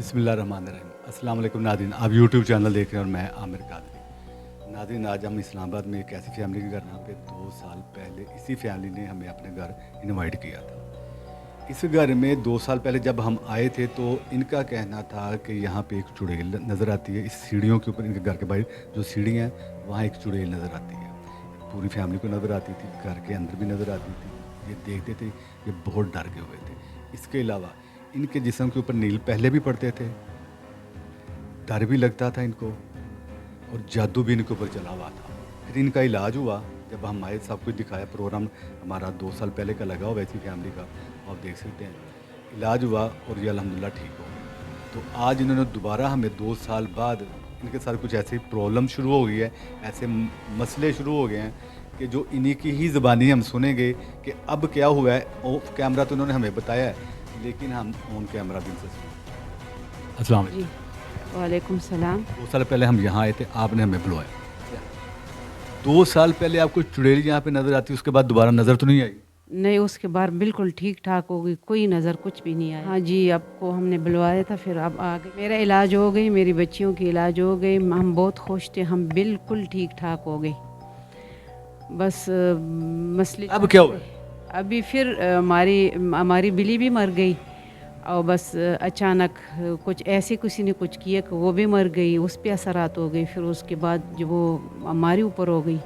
बिस्मिल्लाहिर्रहमानिर्रहीम। अस्सलाम वालेकुम नाज़रीन, आप यूट्यूब चैनल देख रहे हैं और मैं आमिर कादरी। नाज़रीन, आज हम इस्लामाबाद में एक ऐसी फैमिली के घर यहाँ पे 2 साल पहले इसी फैमिली ने हमें अपने घर इनवाइट किया था। इस घर में 2 साल पहले जब हम आए थे तो इनका कहना था कि यहाँ पे एक चुड़ैल नज़र आती है। इस सीढ़ियों के ऊपर, इनके घर के बाहर जो सीढ़ियाँ हैं वहाँ एक चुड़ैल नज़र आती है। पूरी फैमिली को नज़र आती थी, घर के अंदर भी नज़र आती थी। ये देखते थे, ये बहुत डर गए हुए थे। इसके अलावा इनके जिस्म के ऊपर नील पहले भी पड़ते थे, डर भी लगता था इनको, और जादू भी इनके ऊपर चला हुआ था। फिर इनका इलाज हुआ, जब हम आए सब कुछ दिखाया। प्रोग्राम हमारा 2 साल पहले का लगा हुआ ऐसी फैमिली का, आप देख सकते हैं। इलाज हुआ और ये अल्हम्दुलिल्लाह ठीक हो गए। तो आज इन्होंने दोबारा हमें 2 साल बाद, इनके साथ कुछ ऐसी प्रॉब्लम शुरू हो गई है, ऐसे मसले शुरू हो गए हैं कि जो इन्हीं की ही ज़बानी हम सुनेंगे कि अब क्या हुआ है। ऑफ कैमरा तो इन्होंने हमें बताया है, लेकिन हम ऑन कैमरा भी इनसे सुने। अस्सलाम जी, वालेकुम सलाम। 2 साल पहले हम यहाँ आए थे, आपने हमें बुलवाया। 2 साल पहले आपको चुड़ैल यहाँ पे नज़र आती, उसके बाद दोबारा नज़र तो नहीं आई? नहीं, उसके बाद बिल्कुल ठीक ठाक हो गई, कोई नज़र कुछ भी नहीं आया। हाँ जी, आपको हमने बुलवाया था, फिर अब आ गए। मेरा इलाज हो गई, मेरी बच्चियों की इलाज हो गई, हम बहुत खुश थे, हम बिल्कुल ठीक ठाक हो गई। बस मसले अब क्या हुआ? अभी फिर हमारी बिल्ली भी मर गई, और बस अचानक कुछ ऐसे किसी ने कुछ किया कि वो भी मर गई, उस पर असरात हो गई। फिर उसके बाद जो वो हमारे ऊपर हो गई।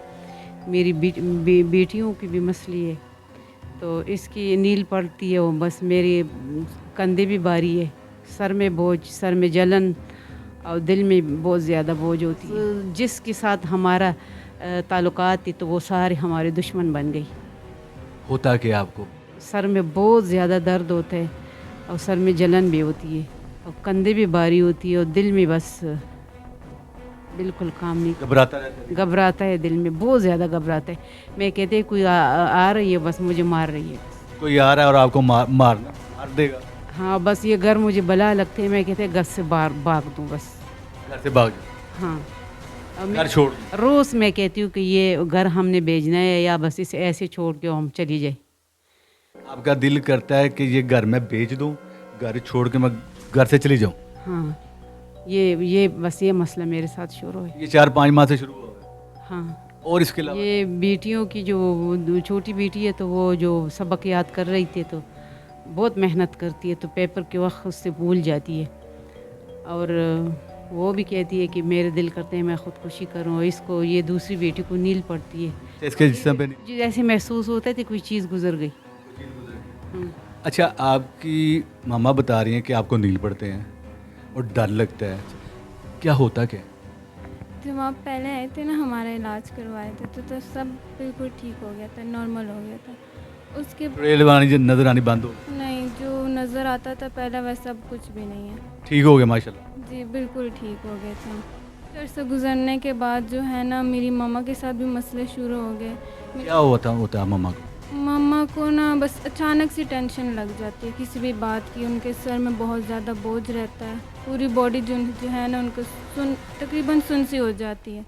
मेरी बेटियों की भी मसली है, तो इसकी नील पड़ती है, वो बस मेरे कंधे भी भारी है, सर में बोझ, सर में जलन, और दिल में बहुत ज़्यादा बोझ होती है। जिसके साथ हमारा ताल्लुकात थी तो वो सारे हमारे दुश्मन बन गई। होता क्या आपको? सर में बहुत ज़्यादा दर्द होता है, और सर में जलन भी होती है, और कंधे भी भारी होती है, और दिल में बस बिल्कुल काम नहीं, घबराता रहता है? घबराता है, दिल में बहुत ज़्यादा घबराता है। मैं कहते कोई आ रही है, बस मुझे मार रही है। कोई आ रहा है और आपको मार देगा? हाँ, बस ये घर मुझे बला लगते है, मैं कहते घर से बाहर भाग दूँ बस। घर से भाग जाओ? हाँ, और घर छोड़? रोज़ मैं कहती हूँ कि ये घर हमने भेजना है, या बस इसे ऐसे छोड़ के हम चली जाए। आपका दिल करता है कि ये घर मैं बेच दूं, घर छोड़ के मैं घर से चली जाऊं? हाँ, ये बस ये मसला मेरे साथ शुरू है। ये 4-5 माह से शुरू हुआ है? हाँ, और इसके अलावा? ये बेटियों की जो छोटी बेटी है, तो वो जो सबक याद कर रही थी, तो बहुत मेहनत करती है, तो पेपर के वक्त उससे भूल जाती है, और वो भी कहती है कि मेरे दिल करते हैं मैं ख़ुदकुशी करूँ। इसको, ये दूसरी बेटी को नील पड़ती है, इसके जिस्म पे नहीं? मुझे जैसे महसूस होता है कि कोई चीज़ गुजर गई। अच्छा, आपकी मामा बता रही हैं कि आपको नील पड़ते हैं और डर लगता है, क्या होता क्या है? जब आप पहले आए थे ना, हमारा इलाज करवाए थे, तो सब बिल्कुल ठीक हो गया था, नॉर्मल हो गया था। उसके चुड़ैल वाली नज़र आनी बंद हो? नहीं, जो नज़र आता था पहले वैसा अब कुछ भी नहीं है। ठीक हो गया माशाल्लाह? जी, बिल्कुल ठीक हो गया था। घर से गुजरने के बाद जो है ना, मेरी मम्मा के साथ भी मसले शुरू हो गए। क्या होता है मामा को? मम्मा को ना बस अचानक से टेंशन लग जाती है किसी भी बात की, उनके सर में बहुत ज़्यादा बोझ रहता है, पूरी बॉडी जो है ना उनको तकरीबन सुन सी हो जाती है।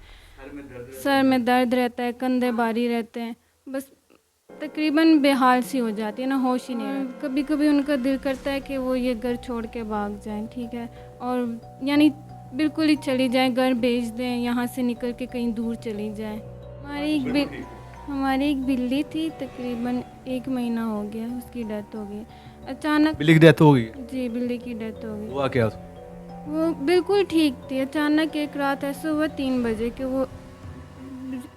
सर में दर्द रहता है, कंधे भारी रहते हैं, बस तकरीबन बेहाल सी हो जाती है ना, होश ही नहीं रहता। कभी कभी उनका दिल करता है कि वो ये घर छोड़ के भाग जाएं, ठीक है, और यानी बिल्कुल ही चली जाएं, घर भेज दें, यहाँ से निकल के कहीं दूर चली जाएं। हमारी एक बिल्ली थी, तकरीबन 1 महीना हो गया, उसकी डेथ हो गई अचानक। बिल्ली की डेथ हो गई? जी, बिल्ली की डेथ हो गई। हुआ क्या? वो बिल्कुल ठीक थी, अचानक एक रात ऐसा हुआ 3 बजे कि वो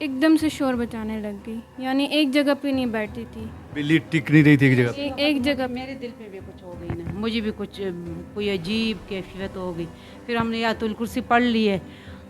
एकदम से शोर बचाने लग गई, यानी एक जगह पे नहीं बैठती थी। बिल्ली टिक नहीं रही थी एक जगह पे? एक जगह मेरे दिल पे भी कुछ हो गई ना, मुझे भी कुछ कोई अजीब कैफियत हो गई। फिर हमने आयतुल कुर्सी पढ़ ली है,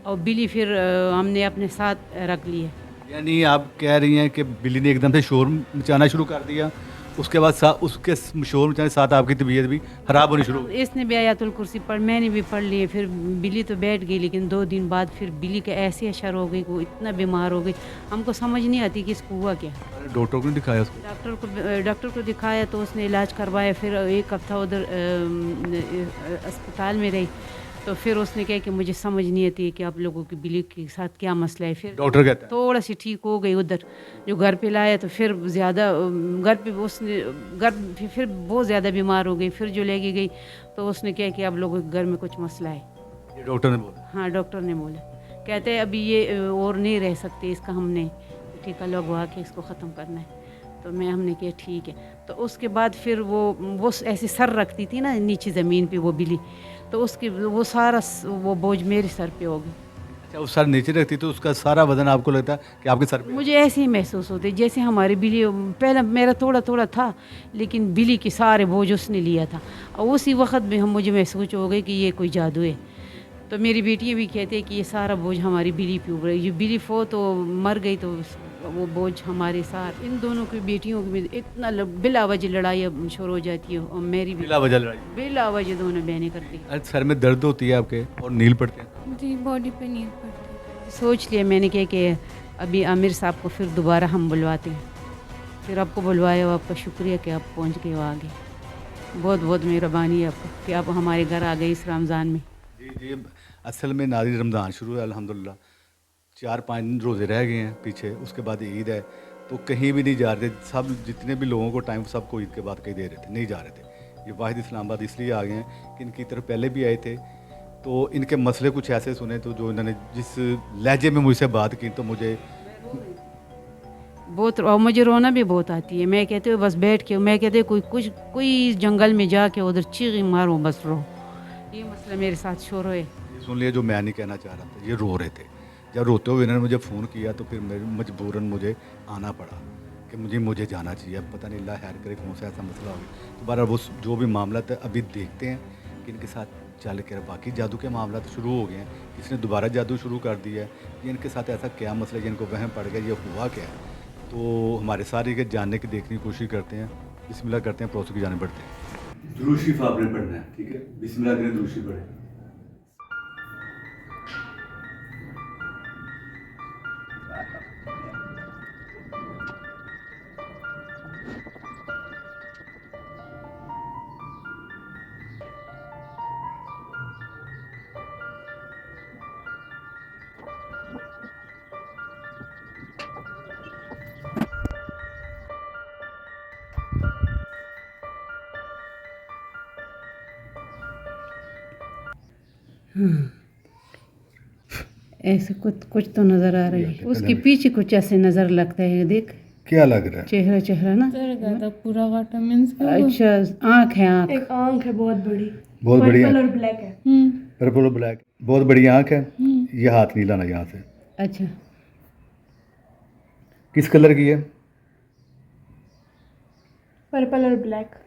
और बिल्ली फिर हमने अपने साथ रख ली है। यानी आप कह रही हैं कि बिल्ली ने एकदम से शोर मचाना शुरू कर दिया, उसके बाद उसके शोर मचाने के साथ आपकी तबीयत भी ख़राब होनी शुरू हो गई? इसने भी आयतुल कुर्सी पढ़, मैंने भी पढ़ ली है। फिर बिल्ली तो बैठ गई, लेकिन 2 दिन बाद फिर बिल्ली के ऐसे असर हो गई कि वो इतना बीमार हो गई, हमको समझ नहीं आती कि इसको हुआ क्या। डॉक्टर को नहीं दिखाया उसको? डॉक्टर को दिखाया, तो उसने इलाज करवाया, फिर 1 हफ्ता उधर अस्पताल में रही, तो तो फिर उसने कहा कि मुझे समझ नहीं आती है कि आप लोगों की बिल्ली के साथ क्या मसला है। फिर डॉक्टर कहता है थोड़ा सी ठीक हो गई उधर जो घर पे लाया, तो फिर ज़्यादा घर पे उसने घर फिर बहुत ज़्यादा बीमार हो गई। फिर जो लेके गई तो उसने कहा कि आप लोगों के घर में कुछ मसला है। ये डॉक्टर ने बोला। हाँ, डॉक्टर ने बोला, कहते हैं अभी ये और नहीं रह सकते, इसका हमने टीका लगवा के इसको ख़त्म करना है। तो हमने किया ठीक है। तो उसके बाद फिर वो ऐसे सर रखती थी ना नीचे ज़मीन पे वो बिल्ली, तो उसकी वो सारा वो बोझ मेरे सर पे हो गई। अच्छा, वो सर नीचे रखती तो उसका सारा वजन आपको लगता है कि आपके सर पे? मुझे ऐसे ही महसूस होते जैसे हमारी बिल्ली, पहले मेरा थोड़ा थोड़ा था लेकिन बिल्ली के सारे बोझ उसने लिया था। और उसी वक्त में मुझे महसूस हो गई कि ये कोई जादू है। तो मेरी बेटियाँ भी कहते हैं कि ये सारा बोझ हमारी बिल्ली पे उड़ रही। ये बिल्ली तो मर गई तो वो बोझ हमारे साथ। इन दोनों की बेटियों की इतना बिला वजह लड़ाई अब शुरू हो जाती है। और मेरी भी बिला वजह लड़ाई? बिला वजह दोनों बहनें करती। अरे सर में दर्द होती है आपके और नील पड़ते हैं? जी, बॉडी पे नींद पड़ती है। सोच लिया मैंने कि अभी आमिर साहब को फिर दोबारा हम बुलवाते हैं। फिर आपको बुलवाया हो, आपका शुक्रिया कि आप पहुंच गए हो आगे। बहुत बहुत मेहरबानी है आपका कि आप हमारे घर आ गए इस रमज़ान में। जी जी, असल में नाज़रीन रमज़ान शुरू है अल्हम्दुलिल्लाह, 4-5 दिन रोज़े रह गए हैं पीछे, उसके बाद ईद है। तो कहीं भी नहीं जा रहे थे, सब जितने भी लोगों को टाइम सबको ईद के बाद कहीं दे रहे थे, नहीं जा रहे थे। ये वाहिद इस्लामाबाद इसलिए आ गए हैं कि इनकी तरफ पहले भी आए थे, तो इनके मसले कुछ ऐसे सुने तो जो इन्होंने जिस लहजे में मुझसे बात की तो मुझे बहुत, और मुझे रोना भी बहुत आती है। मैं कहती हूँ बस बैठ के, मैं कहती हूँ कोई जंगल में जाके उधर चीख मारो, बस रो। ये मसला मेरे साथ शुरू है। ये सुन लिया जो मैं नहीं कहना चाह रहा था। ये रो रहे थे, जब रोते हुए इन्होंने मुझे फ़ोन किया तो फिर मेरे मजबूरन मुझे आना पड़ा कि मुझे जाना चाहिए। अब पता नहीं अल्लाह खैर करे कौन सा ऐसा मसला हो गया। तो बहरहाल वो जो भी मामला था अभी देखते हैं कि इनके साथ चल कर बाकी जादू के मामला तो शुरू हो गए हैं। किसने दोबारा जादू शुरू कर दिया है, ये इनके साथ ऐसा क्या मसला है, जिनको वहम पड़ गया, ये हुआ क्या है। तो हमारे सारे के जानने की देखने की कोशिश करते हैं। बिस्मिल्लाह करते हैं, प्रोसेस की जाने बढ़ते हैं। दुरूद शरीफ आपने पढ़ना है, ठीक है? बिस्मिल्लाह करें, दुरूद शरीफ पढ़ें। ऐसे कुछ तो नजर आ रही है, उसके पीछे कुछ ऐसे नजर लगता है। देख क्या लग रहा है? चेहरा ना, पूरा विटामिन्स का। अच्छा आँख है, आँख एक आंख है बहुत बड़ी, बहुत बढ़िया, पर्पल और ब्लैक है। पर्पल और ब्लैक, बहुत बड़ी आँख है। ये हाथ नहीं लाना यहाँ से। अच्छा किस कलर की है? पर्पल और ब्लैक।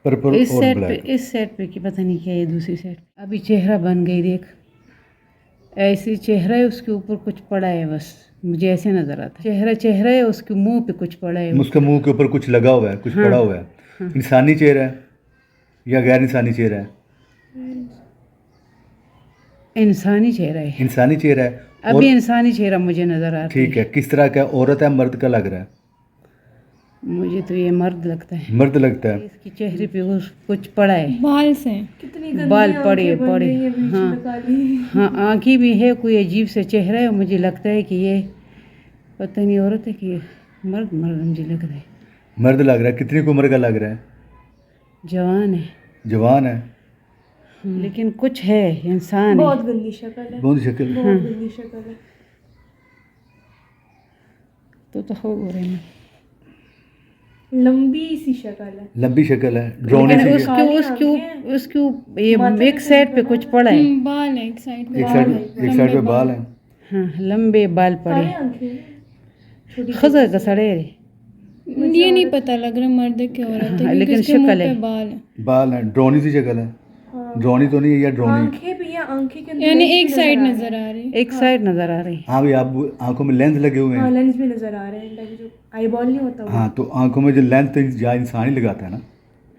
पर्पल इस और साइड पे, ब्लैक। इस साइड पे की पता नहीं क्या है, दूसरी साइड अभी चेहरा बन गई। देख ऐसे चेहरा है, उसके ऊपर कुछ पड़ा है, बस मुझे ऐसे नजर आता है। चेहरा है, उसके मुंह पे कुछ पड़ा है। उसके मुंह के ऊपर कुछ लगा हुआ है, कुछ पड़ा हुआ है। इंसानी चेहरा है या गैर इंसानी चेहरा है? इंसानी चेहरा है, इंसानी चेहरा है। अभी इंसानी चेहरा मुझे नजर आ रहा है। ठीक है, किस तरह का, औरत है मर्द का लग रहा है? मुझे तो ये मर्द लगता है। मर्द लगता है। इसके चेहरे पे कुछ पड़ा है, बाल से कितनी गंदी बाल आंखें पड़े बन पड़े। रही हैं बीच हाँ में काली। हाँ, आँखें भी है, कोई अजीब सा चेहरा है। मुझे लगता है कि ये पता नहीं औरत है कि ये मर्द मुझे लग रहा है। मर्द लग रहा है। कितनी उम्र का लग रहा है? जवान है, जवान है, लेकिन कुछ है, इंसान है। बहुत गंदी शक्ल है, बहुत शक्ल। बहुत गंदी शक्ल है। तो हो रहे हैं, लंबी सी शक्ल है। लंबी शक्ल है, ड्रोनी लेकिन सी। उसके ये एक साइड पे कुछ पड़ा है। बाल है एक साइड एक साइड पे बाल है। हाँ, लंबे बाल पड़े, काली आंखें। खजर का सड़े। ये नहीं पता लग रहा मर्द के औरत है, हाँ, क्योंकि लेकिन उसके मुंह शक्ल पे है। बाल है। बाल है, ड्रोनी सी शक्ल है। ड्रोनी तो नहीं है, या ड्रोनी? आंखें भी है, आंखें के अंदर यानी लेंस एक भी साइड आ रहे नजर आ रही है। एक साइड नजर आ रही। हाँ भाई, आप आंखों में लेंस लगे हुए हाँ, हैं। लेंस भी नजर आ रहे हैं, लाइक जो आई बॉल नहीं होता वो। हाँ, तो आंखों में जो लेंस तो या इंसान ही लगाता है ना,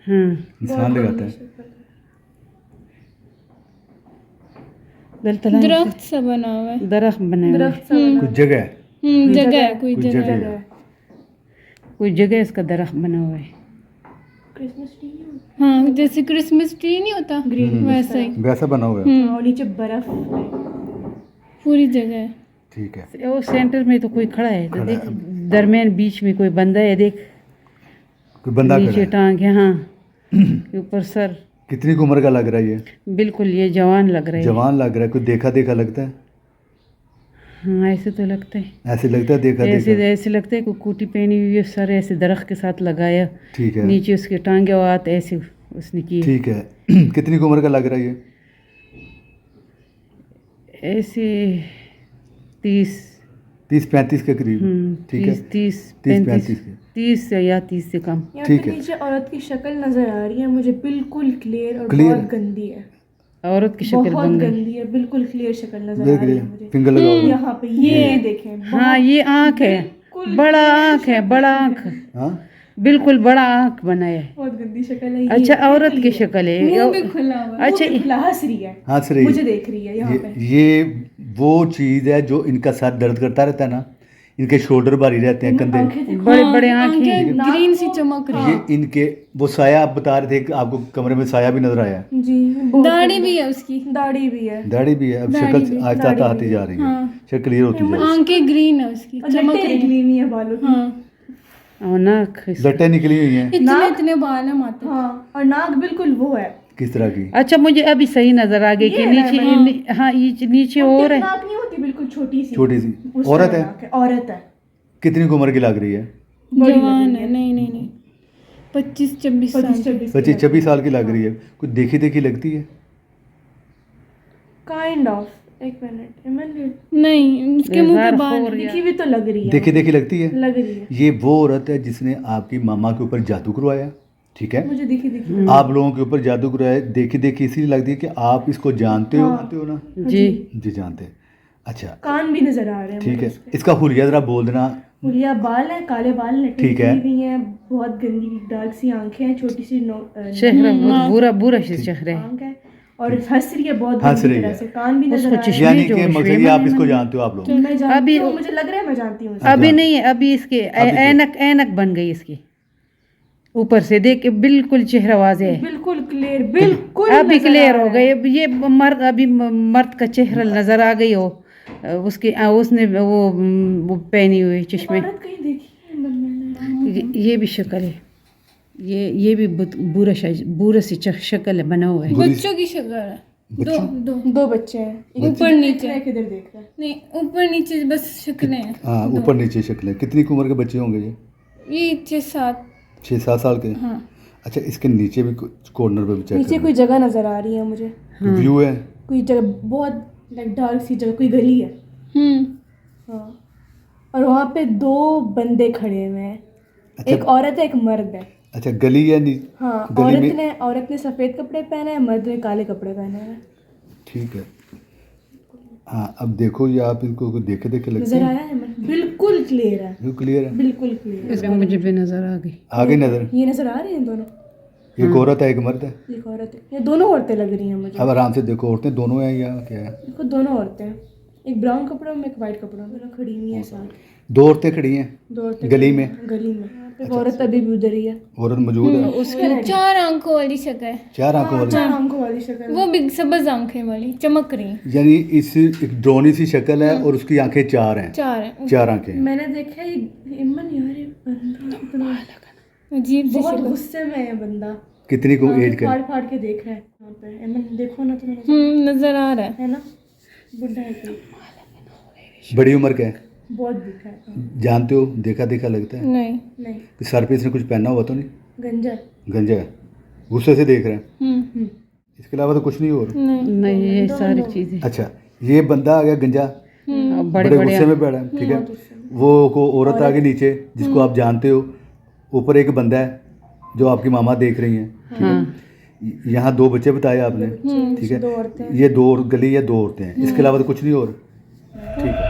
हाँ, इंसान लगाता गंदी है। शक्ल है। दरख्त सा बना हुआ है। दरख्त बने हुए, दरख्त सा बना कुछ जगह है, जगह है, कोई कुछ जगह जगह है। है। कोई जगह इसका दरख्त बना हुआ है। क्रिसमस ट्री नहीं होता? हाँ जैसे क्रिसमस ट्री नहीं होता वैसा ही वैसा बना हुआ है। और नीचे बर्फ है। पूरी जगह है। ठीक है। वो सेंटर में तो कोई खड़ा है, तो खड़ा देख है। दरमियान बीच में कोई बंदा है, देख कोई बंदा खड़ा नीचे है। टांग है, हाँ ऊपर सर। कितनी उम्र का लग रहा है ये? बिल्कुल ये जवान लग रहा है। जवान लग रहा है। कुछ देखा देखा लगता है? हाँ ऐसे तो लगता है, ऐसे लगता है देखा ऐसे देखा। ऐसे लगता है कोई कोटी पहनी हुई है, सर ऐसे दरख्त के साथ लगाया, ठीक है। नीचे उसके टांगे और हाथ ऐसे उसने किए, ठीक है। कितनी उम्र का लग रहा है ये? ऐसे 30 30-35 के करीब। ठीक है। 30 30-35 35 के। 30 या 30 से कम। यहाँ ठीक पे है। नीचे औरत की शक्ल नजर आ रही है मुझे, बिल्कुल क्लियर और Clear? बहुत गंदी है। औरत की शक्ल बहुत बन गई। गंदी है, बिल्कुल क्लियर शक्ल नजर देख आ रही रही है है? मुझे। फिंगर लगाओ। यहाँ पे ये देखें, हाँ ये आँख है, बड़ा आँख है, बड़ा आँख, हाँ। बिल्कुल बड़ा आँख बनाया है। बहुत गंदी शक्ल है ये। अच्छा औरत की शक्ल है। मुंह भी खुला हुआ है। अच्छा खुला हंस रही है, हंस रही है। मुझे देख रही है यहाँ पे। ये वो चीज़ है जो इनका सर दर्द करता रहता है ना, इनके शोल्डर भारी रहते हैं, कंधे। आंखें देखो, बड़े बड़े आँखें। आंखें ग्रीन सी चमक रही ये इनके वो साया आप बता रहे थे कि आपको कमरे में साया भी नजर आया। जी है। बहुत दाढ़ी भी है उसकी। दाढ़ी भी है। दाढ़ी भी है। अब दाढ़ी शक्ल भी, आहिस्ता आहिस्ता आती जा रही है। हाँ। शक्ल क्लियर होती जा रही आंखें ग्रीन है उसकी, और चमक लट्टें रही निकली हुई है बालों की। हाँ और नाक है। लट्टें निकली हुई हैं। इतने इतने बाल है माथे। हाँ और नाक बिल्कुल वो है। किस तरह की? अच्छा मुझे अभी सही नजर आ गई कि ये नीचे है, हाँ नीचे और है। नाक नहीं होती, बिल्कुल छोटी सी। छोटी सी उस औरत तरह है। नाक औरत है। कितनी उम्र की लग रही है? जवान है, नहीं नहीं नहीं 25-26 साल 25-26 साल की लग रही है। कुछ देखी देखी लगती है? Kind of. एक मिनट इमन, नहीं उसके मुंह पे बाल है। दिखी भी तो लग रही है। देखी देखी लगती है। लग रही है ये वो औरत है जिसने आपकी मामा के ऊपर जादू करवाया। ठीक है। मुझे दिखी दिखी। आप लोगों के ऊपर जादू करवाया। देखी देखी इसलिए लगती है कि आप इसको जानते हो। जानते हो ना? जी जी जानते हैं। अच्छा कान भी नजर आ रहे हैं ठीक मुझे है। इसके। इसका हुलिया जरा बोल देना। हुलिया बाल है, काले बाल, लट्टे ठीक है। भी हैं, बहुत गंदी डार्क सी आंखें हैं, छोटी सी चेहरा बहुत बुरा बुरा से चेहरा है। आंख है और हंस रही है बहुत हंस गंदी रही तरह है। से। कान भी नजर आ रहे चश्मे यानी जो कि मकसद ये आप इसको जानते हो आप लोग। हैं। मैं जानती अभी- हूँ, मुझे लग रहा है मैं जानती हूँ। अभी नहीं है, अभी इसके ऐनक ऐनक बन गई इसकी, ऊपर से देख के बिल्कुल चेहरा वाजे है, बिल्कुल क्लियर, बिल्कुल अभी नजर क्लियर आ हो रहा है। गए। ये मर्द अभी मर्द का चेहरा नजर आ गई हो, उसके उसने वो पहनी हुई चश्मे। औरत कहीं देखी है मैंने? ये भी शक्ल है, ये भी बुरा सी शक्ल है, बना हुआ है। बच्चों की शक्ल है। दो दो दो बच्चे हैं, एक ऊपर इधर नीचे। देख रहा है, एक इधर देख रहा है। नहीं ऊपर नीचे बस शक्लें हैं। हाँ ऊपर नीचे शक्लें। कितनी उम्र के बच्चे होंगे ये? ये 6-7। 6-7 साल के। हाँ अच्छा इसके नीचे भी कुछ कॉर्नर पे भी चेक नीचे कोई जगह नजर आ रही है मुझे, व्यू है। कोई जगह बहुत लाइक डार्क सी जगह, कोई गली है। हाँ और वहाँ पे दो बंदे खड़े हुए हैं, अच्छा। एक औरत है एक मर्द है। अच्छा गली है हाँ गली में। औरत ने सफ़ेद कपड़े पहने हैं, मर्द ने काले कपड़े पहने हैं। ठीक है। हाँ अब देखो ये आप इनको कुछ देखे देखे लगते नजर हैं। आया है? बिल्कुल क्लियर है, व्यू क्लियर है। बिल्कुल क्लियर। इसमें मुझे भी नजर आ गई। आगे नजर। ये नजर आ रहे हैं दोनों, एक औरत है एक मर्द है। एक औरत है, ये दोनों औरतें लग रही हैं मुझे। अब आराम से देखो औरतें दोनों हैं या क्या है? देखो दोनों औरतें हैं, एक ब्राउन कपड़ों में एक वाइट कपड़ों में, दोनों खड़ी हुई हैं साथ। दो औरतें खड़ी हैं दो औरतें गली में। गली में एक औरत अभी भी उधर ही है। औरत मौजूद है। उसकी 4 आंखों वाली शक्ल है। 4 आंखों वाली। चार आंखों वाली शक्ल। वो भी सब्ज आंखें वाली चमक रही हैं। यानी इस एक ड्रोनी सी शक्ल है और उसकी आंखें 4 हैं। 4 हैं। 4 आंखें हैं। मैंने देखा है इमन यार, ये बंदा इतना अजीब सी बहुत शक्ल। गुस्से में है बंदा, कितनी को एज का फाड़ फाड़ के देख रहा है यहाँ पे। इमन देखो ना तुम्हें, नजर आ रहा है। है ना? बुढ़ा है कोई, बड़ी उम्र का है? बहुत दिखा है। जानते हो देखा देखा लगता है नहीं। नहीं कि सर पे इसने कुछ पहना हुआ तो नहीं? गंजा। गंजा है। गुस्से से देख रहे हैं। हम्म इसके अलावा तो कुछ नहीं हो रहा। नहीं। नहीं ये सारी चीजें अच्छा ये बंदा आ गया गंजा, बड़े बड़े बड़े गुस्से में बैठा है। ठीक है। वो को औरत आ गई नीचे जिसको आप जानते हो। ऊपर एक बंदा है जो आपकी मामा देख रही हैं। हाँ यहाँ 2 बच्चे बताए आपने। ठीक है। दो औरतें। ये 2 गली या 2 औरतें हैं। इसके अलावा तो कुछ नहीं हो रहा। ठीक है।